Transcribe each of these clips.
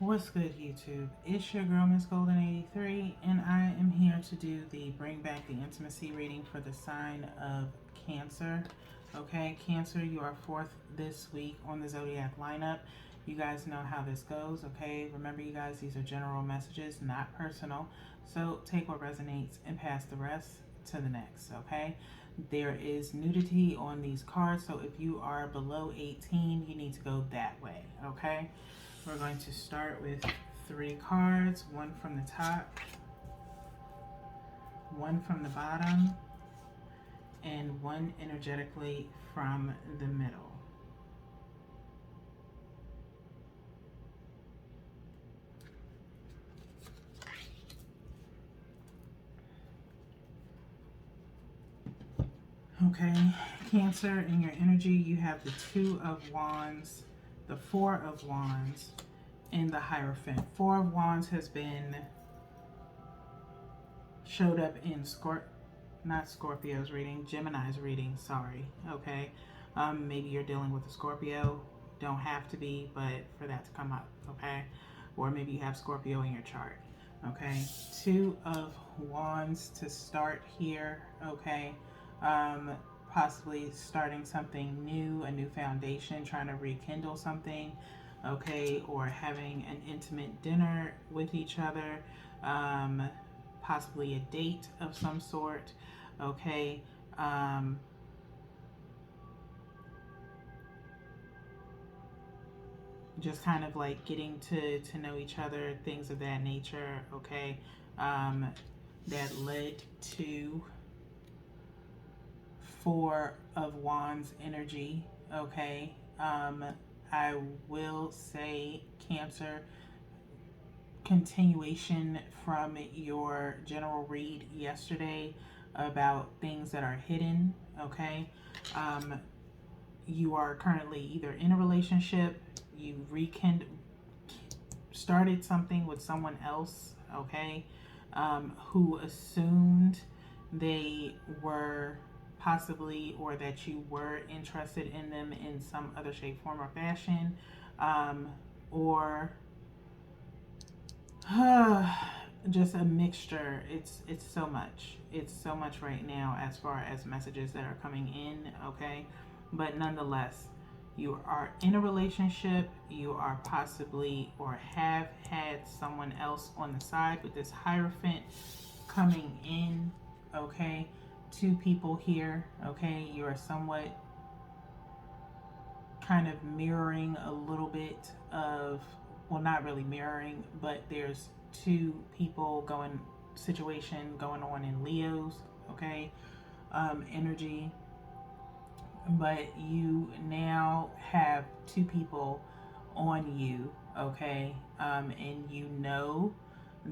What's good, YouTube? It's your girl, Miss Golden 83, and I am here to do the Bring Back the Intimacy reading for the sign of Cancer. Okay, Cancer, you are fourth this week on the Zodiac lineup. You guys know how this goes, okay? Remember, you guys, these are general messages, not personal. So take what resonates and pass the rest to the next, okay? There is nudity on these cards, so if you are below 18, you need to go that way, okay? We're going to start with three cards, one from the top, one from the bottom, and one energetically from the middle. Okay, Cancer, in your energy, you have the Two of Wands, the Four of Wands, and the Hierophant. Four of Wands has been showed up in not Scorpio's reading, Gemini's reading, sorry. Okay, maybe you're dealing with a Scorpio, don't have to be, but for that to come up, okay? Or maybe you have Scorpio in your chart, okay? Two of Wands to start here, okay? Possibly starting something new, a new foundation, trying to rekindle something, okay? Or having an intimate dinner with each other, possibly a date of some sort, okay? Just kind of like getting to know each other, things of that nature, okay? That led to Four of Wands energy, okay? I will say, Cancer, continuation from your general read yesterday about things that are hidden, okay? You are currently either in a relationship, you started something with someone else, okay, who assumed they were possibly, or that you were interested in them in some other shape, form, or fashion, or just a mixture. It's so much. It's so much right now as far as messages that are coming in, okay? But nonetheless, you are in a relationship, you are possibly or have had someone else on the side with this Hierophant coming in, okay? Two people here, okay? You are somewhat kind of mirroring a little bit of, well, not really mirroring, but there's two people situation going on in Leo's, okay, energy. But you now have two people on you, okay, and you know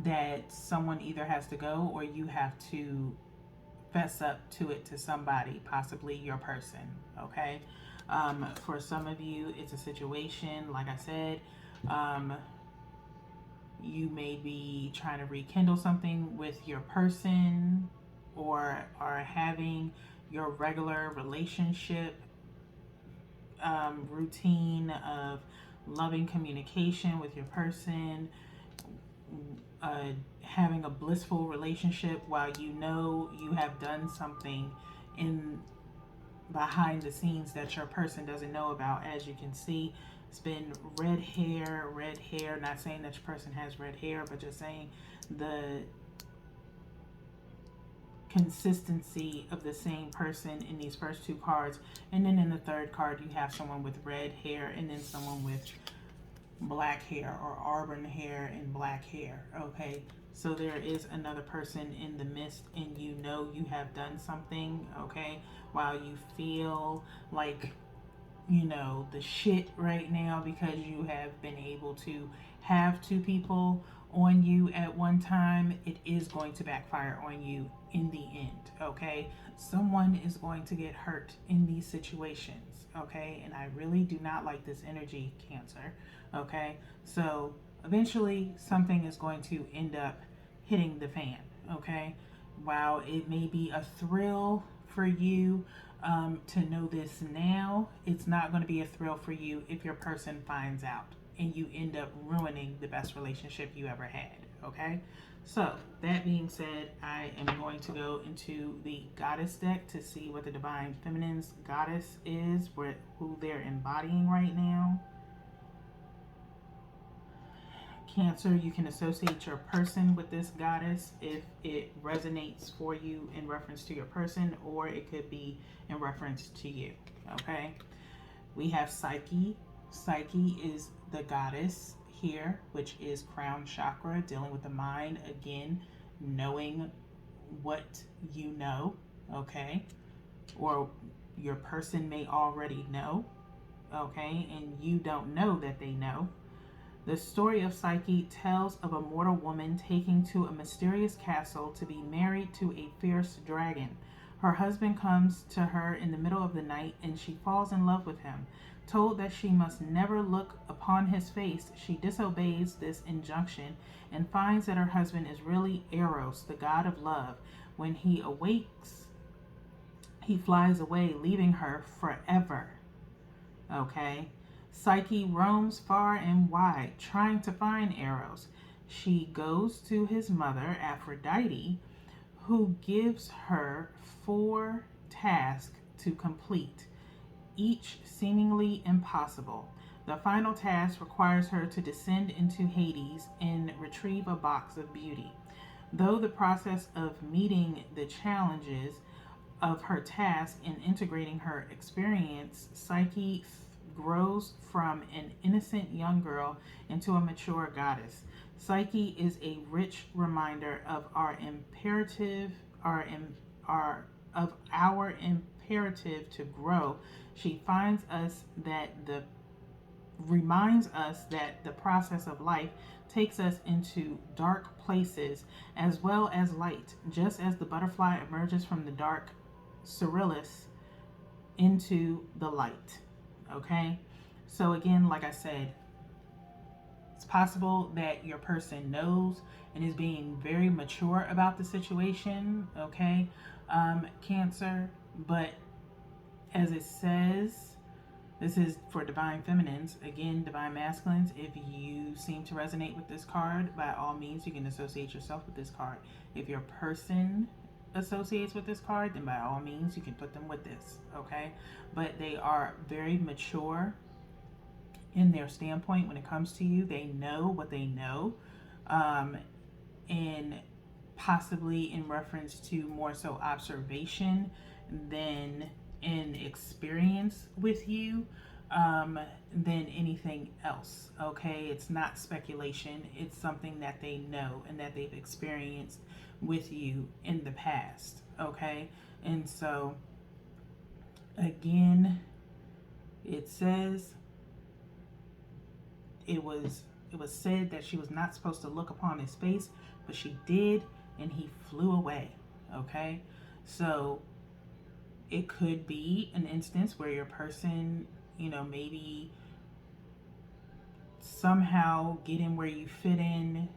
that someone either has to go or you have to fess up to it to somebody, possibly your person, okay? For some of you, it's a situation, like I said, you may be trying to rekindle something with your person, or are having your regular relationship routine of loving communication with your person, having a blissful relationship while you know you have done something in behind the scenes that your person doesn't know about. As you can see, it's been red hair, not saying that your person has red hair, but just saying the consistency of the same person in these first two cards. And then in the third card, you have someone with red hair and then someone with black hair, or auburn hair and black hair, okay? So there is another person in the midst, and you know you have done something, okay? While you feel like, you know, the shit right now because you have been able to have two people on you at one time, it is going to backfire on you in the end, okay? Someone is going to get hurt in these situations, okay? And I really do not like this energy, Cancer, okay? So eventually something is going to end up hitting the fan, okay? While it may be a thrill for you to know this now, it's not going to be a thrill for you if your person finds out and you end up ruining the best relationship you ever had. Okay, so that being said, I am going to go into the goddess deck to see what the Divine Feminine's goddess is, who they're embodying right now. Cancer, you can associate your person with this goddess if it resonates for you in reference to your person, or it could be in reference to you. Okay, we have Psyche. Psyche is the goddess here, which is crown chakra, dealing with the mind. Again, knowing what you know, okay, or your person may already know, okay, and you don't know that they know. The story of Psyche tells of a mortal woman taking to a mysterious castle to be married to a fierce dragon. Her husband comes to her in the middle of the night and she falls in love with him. Told that she must never look upon his face, she disobeys this injunction and finds that her husband is really Eros, the god of love. When he awakes, he flies away, leaving her forever. Okay? Psyche roams far and wide, trying to find Eros. She goes to his mother, Aphrodite, who gives her 4 tasks to complete, each seemingly impossible. The final task requires her to descend into Hades and retrieve a box of beauty. Though the process of meeting the challenges of her task and integrating her experience, Psyche grows from an innocent young girl into a mature goddess. Psyche is a rich reminder of our imperative to grow. She reminds us that the process of life takes us into dark places as well as light, just as the butterfly emerges from the dark chrysalis into the light. Okay, so again, like I said, it's possible that your person knows and is being very mature about the situation. Okay, Cancer, but as it says, this is for Divine Feminines. Again, Divine Masculines, if you seem to resonate with this card, by all means you can associate yourself with this card. If your person associates with this card, then by all means you can put them with this. Okay, but they are very mature in their standpoint when it comes to you. They know what they know, and possibly in reference to more so observation than in experience with you, than anything else. Okay, it's not speculation, it's something that they know and that they've experienced with you in the past. Okay, and so again, it says it was said that she was not supposed to look upon his face, but she did, and he flew away. Okay, so it could be an instance where your person, maybe somehow getting where you fit in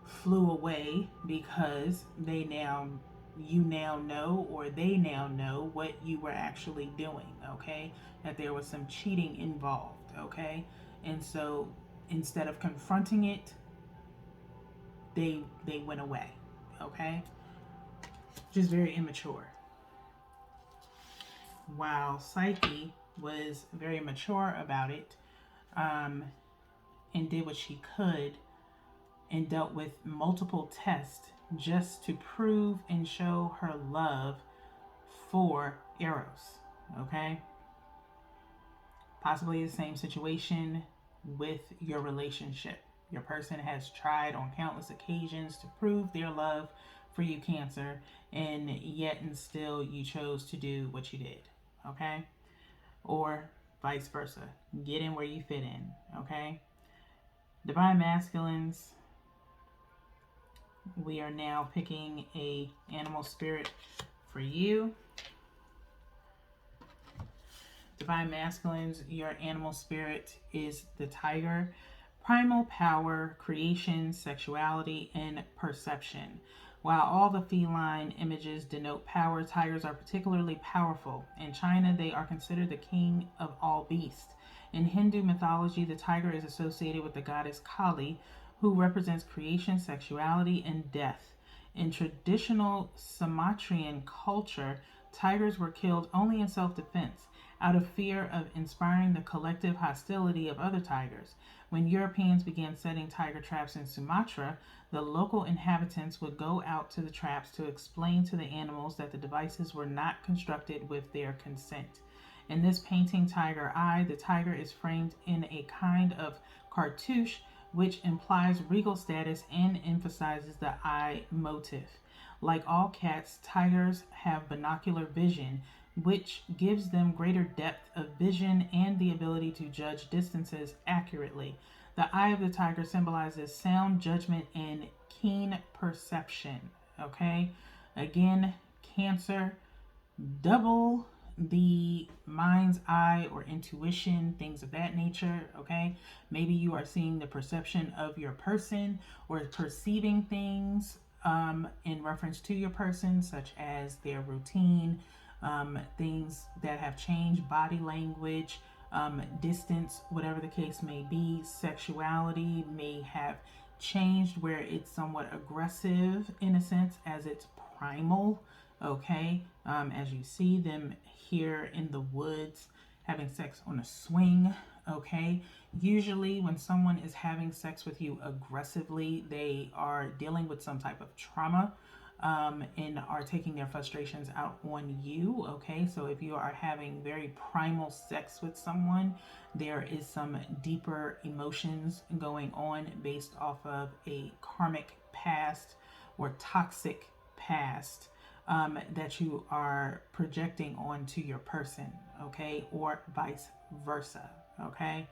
flew away because you now know, or they now know what you were actually doing. Okay, that there was some cheating involved. Okay, and so instead of confronting it, they went away. Okay, just very immature. While Psyche was very mature about it, and did what she could and dealt with multiple tests just to prove and show her love for Eros. Okay, possibly the same situation with your relationship. Your person has tried on countless occasions to prove their love for you, Cancer, and yet and still you chose to do what you did. Okay, or vice versa, get in where you fit in. Okay, Divine Masculines, we are now picking a animal spirit for you. Divine Masculines, your animal spirit is the tiger. Primal power, creation, sexuality, and perception. While all the feline images denote power, tigers are particularly powerful. In China, they are considered the king of all beasts. In Hindu mythology, the tiger is associated with the goddess Kali, who represents creation, sexuality, and death. In traditional Sumatran culture, tigers were killed only in self defense, out of fear of inspiring the collective hostility of other tigers. When Europeans began setting tiger traps in Sumatra, the local inhabitants would go out to the traps to explain to the animals that the devices were not constructed with their consent. In this painting, Tiger Eye, the tiger is framed in a kind of cartouche which implies regal status and emphasizes the eye motif. Like all cats, tigers have binocular vision, which gives them greater depth of vision and the ability to judge distances accurately. The eye of the tiger symbolizes sound judgment and keen perception. Okay, again, Cancer, double the mind's eye or intuition, things of that nature. Okay, maybe you are seeing the perception of your person or perceiving things in reference to your person, such as their routine, things that have changed, body language, distance, whatever the case may be. Sexuality may have changed where it's somewhat aggressive in a sense, as it's primal. Okay, as you see them here in the woods having sex on a swing. Okay, usually when someone is having sex with you aggressively, they are dealing with some type of trauma, and are taking their frustrations out on you. Okay, so if you are having very primal sex with someone, there is some deeper emotions going on based off of a karmic past or toxic past, that you are projecting onto your person. Okay, or vice versa. Okay,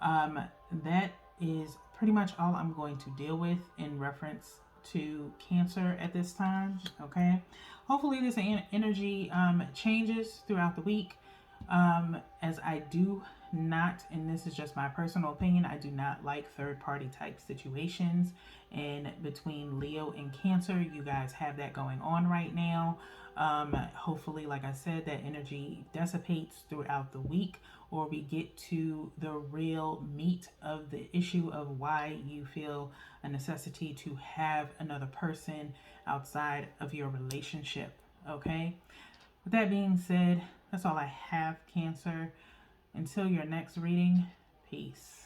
that is pretty much all I'm going to deal with in reference to Cancer at this time. Okay, hopefully this energy changes throughout the week, as I do not, and this is just my personal opinion, I do not like third party type situations. And between Leo and Cancer, you guys have that going on right now. Hopefully, like I said, that energy dissipates throughout the week, or we get to the real meat of the issue of why you feel a necessity to have another person outside of your relationship. Okay, with that being said, that's all I have, Cancer. Until your next reading, peace.